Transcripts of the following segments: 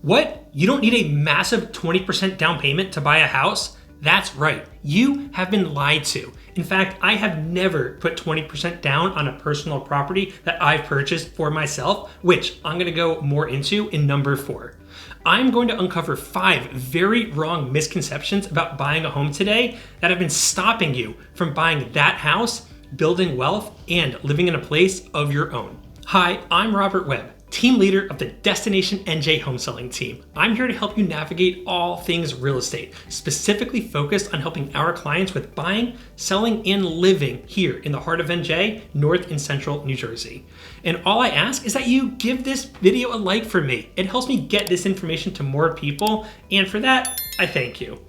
What? You don't need a massive 20% down payment to buy a house? That's right, you have been lied to. In fact, I have never put 20% down on a personal property that I've purchased for myself, which I'm gonna go more into in number 4. I'm going to uncover 5 very wrong misconceptions about buying a home today that have been stopping you from buying that house, building wealth, and living in a place of your own. Hi, I'm Robert Webb, team leader of the Destination DNJ Home Selling Team. I'm here to help you navigate all things real estate, specifically focused on helping our clients with buying, selling, and living here in the heart of NJ, North and Central New Jersey. And all I ask is that you give this video a like for me. It helps me get this information to more people, and for that, I thank you.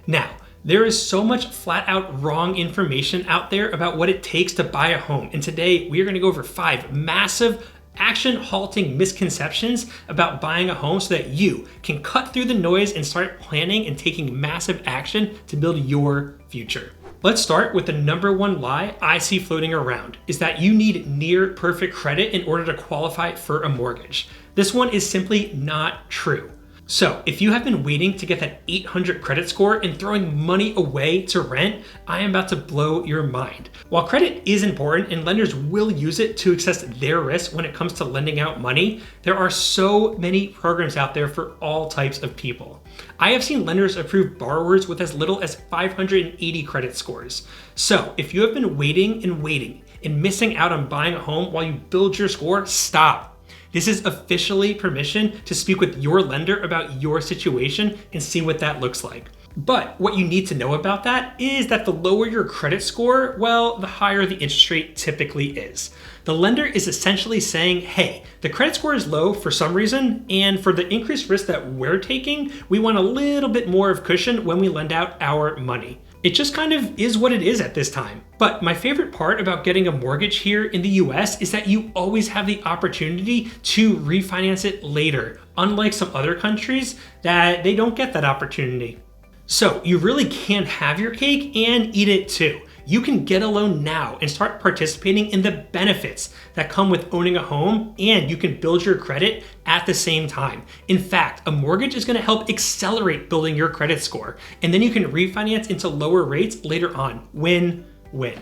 Now, there is so much flat out wrong information out there about what it takes to buy a home. And today we are going to go over 5 massive action-halting misconceptions about buying a home so that you can cut through the noise and start planning and taking massive action to build your future. Let's start with the number 1 lie I see floating around, is that you need near perfect credit in order to qualify for a mortgage. This one is simply not true. So if you have been waiting to get that 800 credit score and throwing money away to rent, I am about to blow your mind. While credit is important and lenders will use it to assess their risk when it comes to lending out money, there are so many programs out there for all types of people. I have seen lenders approve borrowers with as little as 580 credit scores. So if you have been waiting and missing out on buying a home while you build your score, stop. This is officially permission to speak with your lender about your situation and see what that looks like. But what you need to know about that is that the lower your credit score, well, the higher the interest rate typically is. The lender is essentially saying, hey, the credit score is low for some reason, and for the increased risk that we're taking, we want a little bit more of cushion when we lend out our money. It just kind of is what it is at this time. But my favorite part about getting a mortgage here in the US is that you always have the opportunity to refinance it later, unlike some other countries that they don't get that opportunity. So you really can have your cake and eat it too. You can get a loan now and start participating in the benefits that come with owning a home, and you can build your credit at the same time. In fact, a mortgage is going to help accelerate building your credit score, and then you can refinance into lower rates later on. Win-win.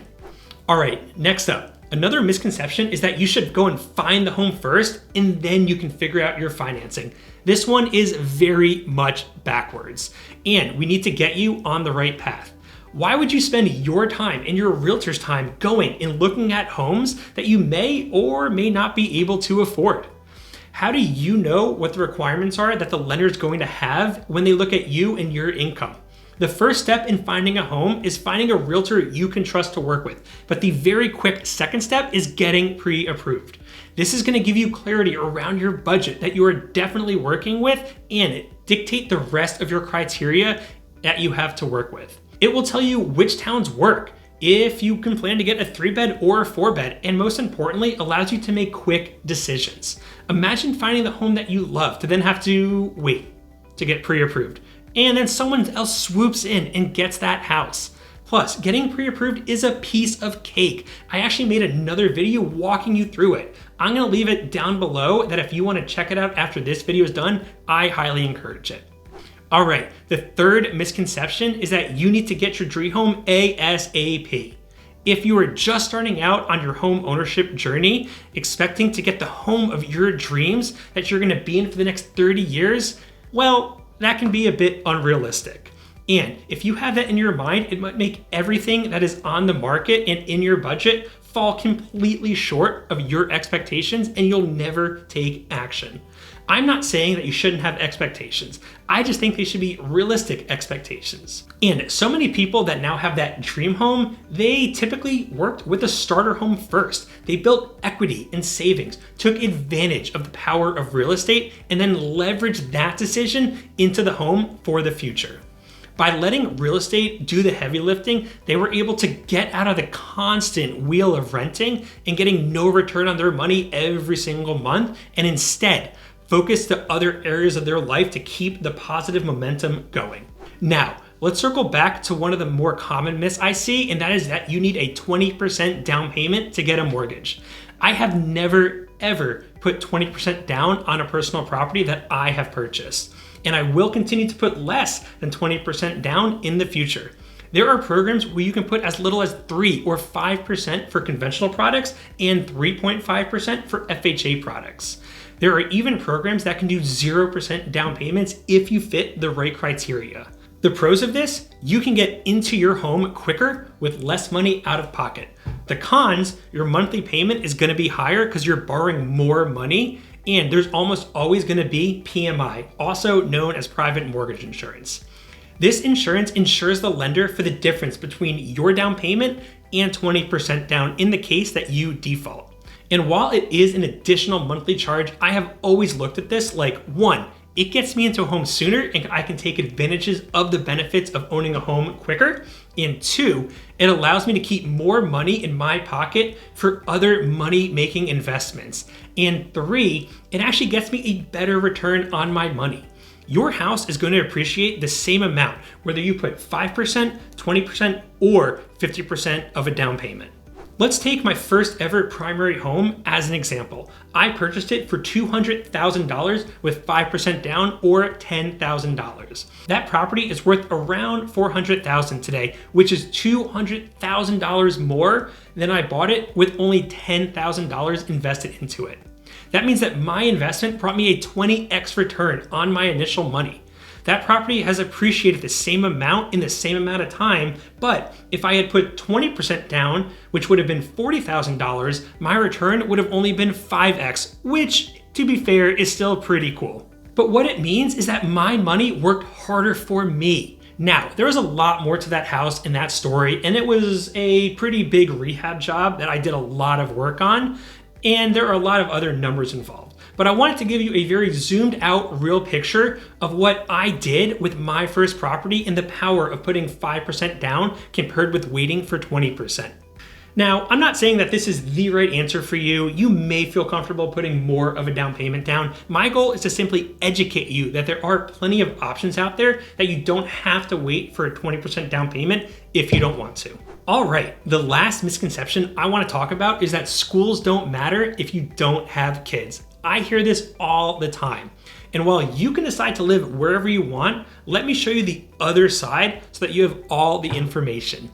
All right, next up. Another misconception is that you should go and find the home first and then you can figure out your financing. This one is very much backwards, and we need to get you on the right path. Why would you spend your time and your realtor's time going and looking at homes that you may or may not be able to afford? How do you know what the requirements are that the lender is going to have when they look at you and your income? The first step in finding a home is finding a realtor you can trust to work with. But the very quick second step is getting pre-approved. This is going to give you clarity around your budget that you are definitely working with and dictate the rest of your criteria that you have to work with. It will tell you which towns work, if you can plan to get a 3-bed or a 4-bed, and most importantly, allows you to make quick decisions. Imagine finding the home that you love to then have to wait to get pre-approved. And then someone else swoops in and gets that house. Plus, getting pre-approved is a piece of cake. I actually made another video walking you through it. I'm gonna leave it down below that if you wanna check it out after this video is done, I highly encourage it. All right, the third misconception is that you need to get your dream home ASAP. If you are just starting out on your home ownership journey, expecting to get the home of your dreams that you're gonna be in for the next 30 years, well, that can be a bit unrealistic. And if you have that in your mind, it might make everything that is on the market and in your budget fall completely short of your expectations, and you'll never take action. I'm not saying that you shouldn't have expectations. I just think they should be realistic expectations. And so many people that now have that dream home, they typically worked with a starter home first. They built equity and savings, took advantage of the power of real estate, and then leveraged that decision into the home for the future. By letting real estate do the heavy lifting, they were able to get out of the constant wheel of renting and getting no return on their money every single month, and instead focus to other areas of their life to keep the positive momentum going. Now, let's circle back to one of the more common myths I see, and that is that you need a 20% down payment to get a mortgage. I have never ever put 20% down on a personal property that I have purchased. And I will continue to put less than 20% down in the future. There are programs where you can put as little as 3 or 5% for conventional products and 3.5% for FHA products. There are even programs that can do 0% down payments if you fit the right criteria. The pros of this, you can get into your home quicker with less money out of pocket. The cons, your monthly payment is going to be higher because you're borrowing more money, and there's almost always going to be PMI, also known as private mortgage insurance. This insurance insures the lender for the difference between your down payment and 20% down in the case that you default. And while it is an additional monthly charge, I have always looked at this like, 1, it gets me into a home sooner and I can take advantages of the benefits of owning a home quicker. And 2, it allows me to keep more money in my pocket for other money-making investments. And 3, it actually gets me a better return on my money. Your house is going to appreciate the same amount, whether you put 5%, 20%, or 50% of a down payment. Let's take my first ever primary home as an example. I purchased it for $200,000 with 5% down or $10,000. That property is worth around $400,000 today, which is $200,000 more than I bought it with only $10,000 invested into it. That means that my investment brought me a 20x return on my initial money. That property has appreciated the same amount in the same amount of time, but if I had put 20% down, which would have been $40,000, my return would have only been 5x, which, to be fair, is still pretty cool. But what it means is that my money worked harder for me. Now, there was a lot more to that house in that story, and it was a pretty big rehab job that I did a lot of work on, and there are a lot of other numbers involved. But I wanted to give you a very zoomed out real picture of what I did with my first property and the power of putting 5% down compared with waiting for 20%. Now, I'm not saying that this is the right answer for you. You may feel comfortable putting more of a down payment down. My goal is to simply educate you that there are plenty of options out there that you don't have to wait for a 20% down payment if you don't want to. All right, the last misconception I want to talk about is that schools don't matter if you don't have kids. I hear this all the time. And while you can decide to live wherever you want, let me show you the other side so that you have all the information.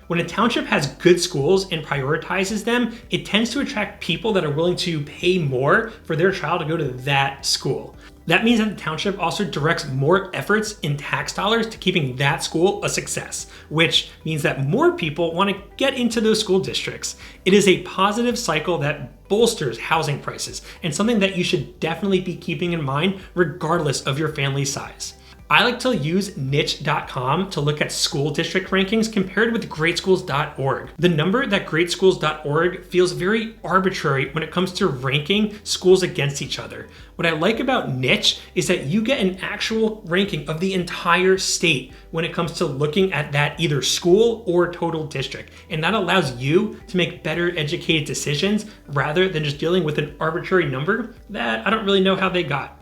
When a township has good schools and prioritizes them, it tends to attract people that are willing to pay more for their child to go to that school. That means that the township also directs more efforts in tax dollars to keeping that school a success, which means that more people want to get into those school districts. It is a positive cycle that bolsters housing prices and something that you should definitely be keeping in mind regardless of your family size. I like to use niche.com to look at school district rankings compared with greatschools.org. The number that greatschools.org feels very arbitrary when it comes to ranking schools against each other. What I like about niche is that you get an actual ranking of the entire state when it comes to looking at that either school or total district. And that allows you to make better educated decisions rather than just dealing with an arbitrary number that I don't really know how they got.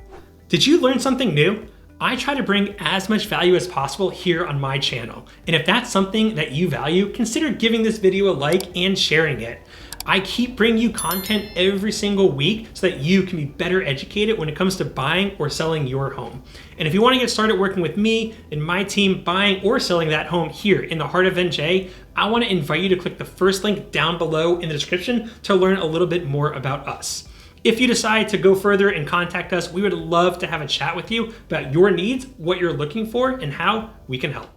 Did you learn something new? I try to bring as much value as possible here on my channel. And if that's something that you value, consider giving this video a like and sharing it. I keep bringing you content every single week so that you can be better educated when it comes to buying or selling your home. And if you want to get started working with me and my team buying or selling that home here in the heart of NJ, I want to invite you to click the first link down below in the description to learn a little bit more about us. If you decide to go further and contact us, we would love to have a chat with you about your needs, what you're looking for, and how we can help.